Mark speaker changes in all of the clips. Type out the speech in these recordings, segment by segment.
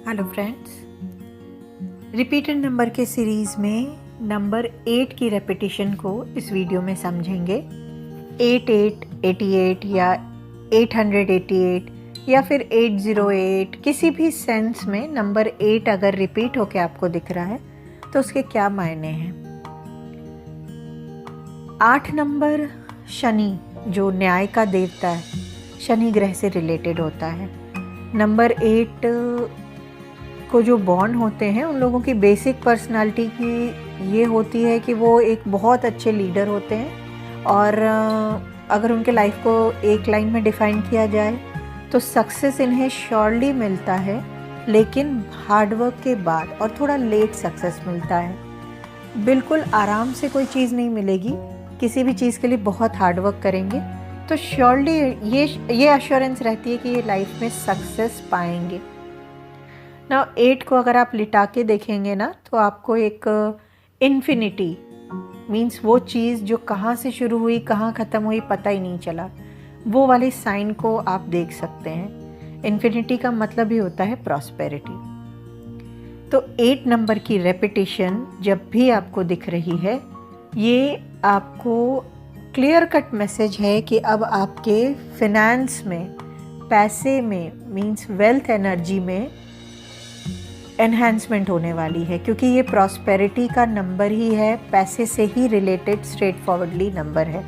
Speaker 1: Hello friends, repeated number के series में number 8 की रेपिटेशन को इस वीडियो में समझेंगे। 8888 या 888 या फिर 808, किसी भी सेंस में नंबर 8 अगर रिपीट होके आपको दिख रहा है तो उसके क्या मायने हैं। 8 नंबर शनि, जो न्याय का देवता है, शनि ग्रह से रिलेटेड होता है। नंबर 8 को जो बॉर्न होते हैं उन लोगों की बेसिक पर्सनालिटी की ये होती है कि वो एक बहुत अच्छे लीडर होते हैं और अगर उनके लाइफ को एक लाइन में डिफ़ाइन किया जाए तो सक्सेस इन्हें श्योरली मिलता है, लेकिन हार्डवर्क के बाद और थोड़ा लेट सक्सेस मिलता है। बिल्कुल आराम से कोई चीज़ नहीं मिलेगी, किसी भी चीज़ के लिए बहुत हार्डवर्क करेंगे तो श्योरली ये अश्योरेंस रहती है कि ये लाइफ में सक्सेस पाएंगे ना। 8 को अगर आप लिटा के देखेंगे ना तो आपको एक इन्फिनिटी मीन्स वो चीज़ जो कहाँ से शुरू हुई कहाँ ख़त्म हुई पता ही नहीं चला, वो वाले साइन को आप देख सकते हैं। इन्फिनिटी का मतलब ही होता है प्रॉस्पेरिटी। तो 8 नंबर की रेपिटेशन जब भी आपको दिख रही है, ये आपको क्लियर कट मैसेज है कि अब आपके फिनेंस में, पैसे में मीन्स वेल्थ एनर्जी में एनहांसमेंट होने वाली है, क्योंकि ये प्रॉस्पेरिटी का नंबर ही है, पैसे से ही रिलेटेड स्ट्रेट फॉरवर्डली नंबर है।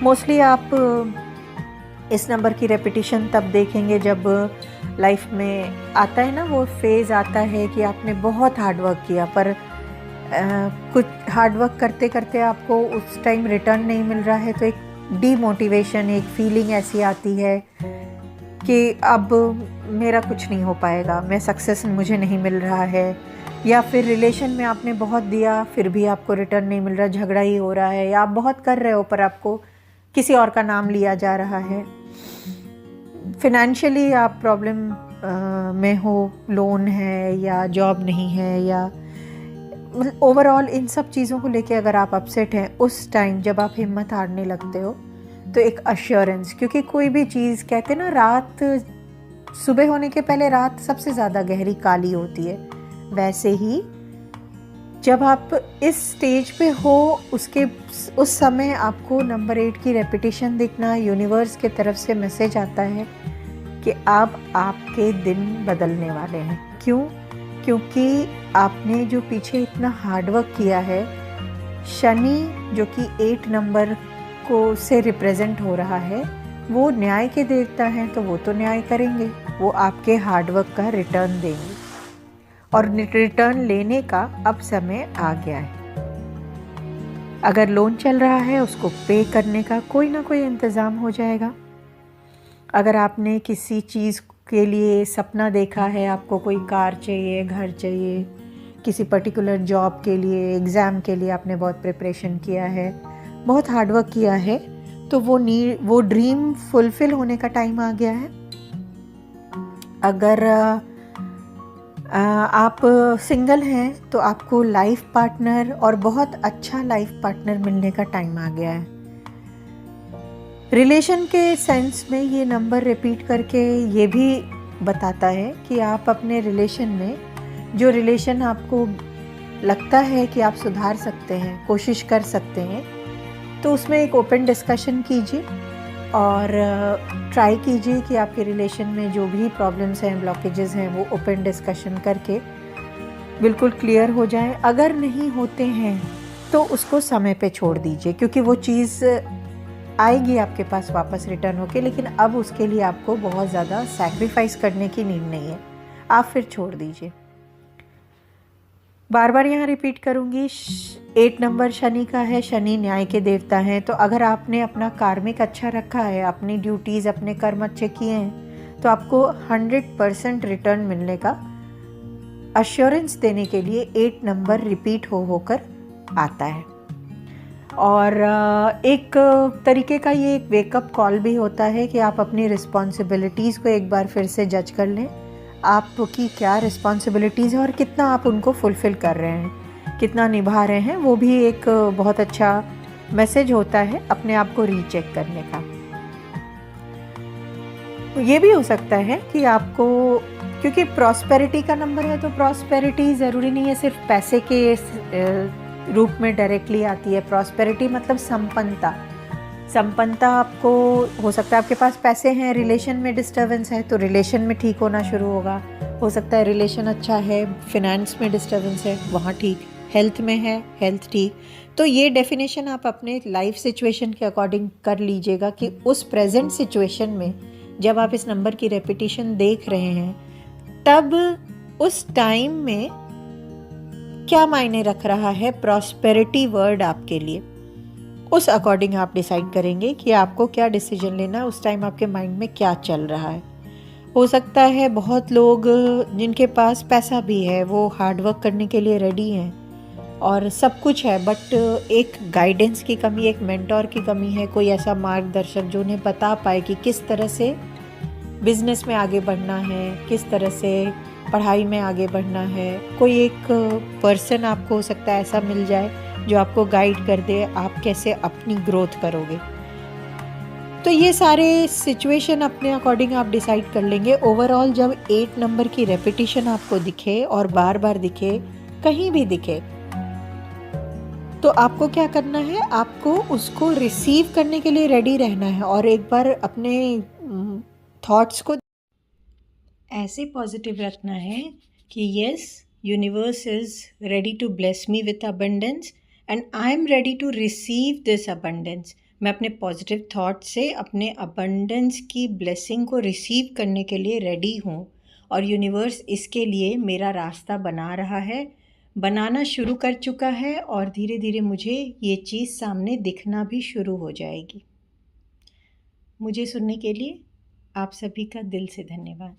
Speaker 1: मोस्टली आप इस नंबर की रेपिटेशन तब देखेंगे जब लाइफ में आता है ना वो फेज़ आता है कि आपने बहुत हार्डवर्क किया पर कुछ हार्डवर्क करते करते आपको उस टाइम रिटर्न नहीं मिल रहा है, तो एक डीमोटिवेशन, एक फीलिंग ऐसी आती है कि अब मेरा कुछ नहीं हो पाएगा, मैं सक्सेस मुझे नहीं मिल रहा है। या फिर रिलेशन में आपने बहुत दिया फिर भी आपको रिटर्न नहीं मिल रहा, झगड़ा ही हो रहा है, या आप बहुत कर रहे हो पर आपको किसी और का नाम लिया जा रहा है। फिनेंशियली आप प्रॉब्लम में हो, लोन है या जॉब नहीं है, या ओवरऑल इन सब चीज़ों को लेके अगर आप अपसेट हैं, उस टाइम जब आप हिम्मत हारने लगते हो तो एक अश्योरेंस, क्योंकि कोई भी चीज़ कहते ना, रात सुबह होने के पहले रात सबसे ज़्यादा गहरी काली होती है, वैसे ही जब आप इस स्टेज पे हो उस समय आपको नंबर 8 की रेपिटेशन दिखना, यूनिवर्स के तरफ से मैसेज आता है कि अब आपके दिन बदलने वाले हैं। क्यों? क्योंकि आपने जो पीछे इतना हार्डवर्क किया है, शनि जो कि 8 नंबर को से रिप्रेजेंट हो रहा है, वो न्याय के देवता हैं, तो वो तो न्याय करेंगे, वो आपके हार्डवर्क का रिटर्न देंगे और रिटर्न लेने का अब समय आ गया है। अगर लोन चल रहा है उसको पे करने का कोई ना कोई इंतज़ाम हो जाएगा। अगर आपने किसी चीज़ के लिए सपना देखा है, आपको कोई कार चाहिए, घर चाहिए, किसी पर्टिकुलर जॉब के लिए, एग्ज़ाम के लिए आपने बहुत प्रिपरेशन किया है, बहुत हार्डवर्क किया है, तो वो ड्रीम फुलफ़िल होने का टाइम आ गया है। अगर आप सिंगल हैं तो आपको लाइफ पार्टनर और बहुत अच्छा लाइफ पार्टनर मिलने का टाइम आ गया है। रिलेशन के सेंस में ये नंबर रिपीट करके ये भी बताता है कि आप अपने रिलेशन में, जो रिलेशन आपको लगता है कि आप सुधार सकते हैं, कोशिश कर सकते हैं, तो उसमें एक ओपन डिस्कशन कीजिए और ट्राई कीजिए कि आपके रिलेशन में जो भी प्रॉब्लम्स हैं, ब्लॉकेजेस हैं, वो ओपन डिस्कशन करके बिल्कुल क्लियर हो जाए। अगर नहीं होते हैं तो उसको समय पे छोड़ दीजिए, क्योंकि वो चीज़ आएगी आपके पास वापस रिटर्न होके, लेकिन अब उसके लिए आपको बहुत ज़्यादा सैक्रिफाइस करने की नीड नहीं है, आप फिर छोड़ दीजिए। बार बार यहाँ रिपीट करूँगी, 8 नंबर शनि का है, शनि न्याय के देवता हैं, तो अगर आपने अपना कार्मिक अच्छा रखा है, अपनी ड्यूटीज़, अपने कर्म अच्छे किए हैं, तो आपको 100% रिटर्न मिलने का अश्योरेंस देने के लिए 8 नंबर रिपीट होकर आता है। और एक तरीके का ये एक वेकअप कॉल भी होता है कि आप अपनी रिस्पॉन्सिबिलिटीज़ को एक बार फिर से जज कर लें, आपकी क्या रिस्पॉन्सिबिलिटीज़ है और कितना आप उनको फुलफ़िल कर रहे हैं, कितना निभा रहे हैं। वो भी एक बहुत अच्छा मैसेज होता है अपने आप को रीचेक करने का। ये भी हो सकता है कि आपको क्योंकि प्रॉस्पेरिटी का नंबर है तो प्रॉस्पेरिटी ज़रूरी नहीं है सिर्फ पैसे के रूप में डायरेक्टली आती है। प्रॉस्पेरिटी मतलब संपन्नता। संपन्नता आपको हो सकता है आपके पास पैसे हैं, रिलेशन में डिस्टर्बेंस है तो रिलेशन में ठीक होना शुरू होगा। हो सकता है रिलेशन अच्छा है, फिनेंस में डिस्टर्बेंस है, वहाँ ठीक। हेल्थ में है, हेल्थ ठीक। तो ये डेफिनेशन आप अपने लाइफ सिचुएशन के अकॉर्डिंग कर लीजिएगा कि उस प्रेजेंट सिचुएशन में जब आप इस नंबर की रेपिटेशन देख रहे हैं तब उस टाइम में क्या मायने रख रहा है प्रॉस्पेरिटी वर्ड आपके लिए। उस अकॉर्डिंग आप डिसाइड करेंगे कि आपको क्या डिसीजन लेना है, उस टाइम आपके माइंड में क्या चल रहा है। हो सकता है बहुत लोग जिनके पास पैसा भी है वो हार्ड वर्क करने के लिए रेडी हैं और सब कुछ है, बट एक गाइडेंस की कमी, एक मेंटोर की कमी है, कोई ऐसा मार्गदर्शक जो उन्हें बता पाए कि किस तरह से बिजनेस में आगे बढ़ना है, किस तरह से पढ़ाई में आगे बढ़ना है। कोई एक पर्सन आपको हो सकता है ऐसा मिल जाए जो आपको गाइड कर दे आप कैसे अपनी ग्रोथ करोगे। तो ये सारे सिचुएशन अपने अकॉर्डिंग आप डिसाइड कर लेंगे। ओवरऑल जब 8 नंबर की रेपिटेशन आपको दिखे और बार बार दिखे, कहीं भी दिखे, तो आपको क्या करना है, आपको उसको रिसीव करने के लिए रेडी रहना है और एक बार अपने थॉट्स को ऐसे पॉजिटिव रखना है कि yes, universe is ready to bless me with abundance and I am ready to receive this abundance. मैं अपने पॉजिटिव थॉट से अपने अबंडेंस की ब्लेसिंग को रिसीव करने के लिए रेडी हूँ और यूनिवर्स इसके लिए मेरा रास्ता बना रहा है, बनाना शुरू कर चुका है और धीरे धीरे मुझे ये चीज़ सामने दिखना भी शुरू हो जाएगी। मुझे सुनने के लिए आप सभी का दिल से धन्यवाद।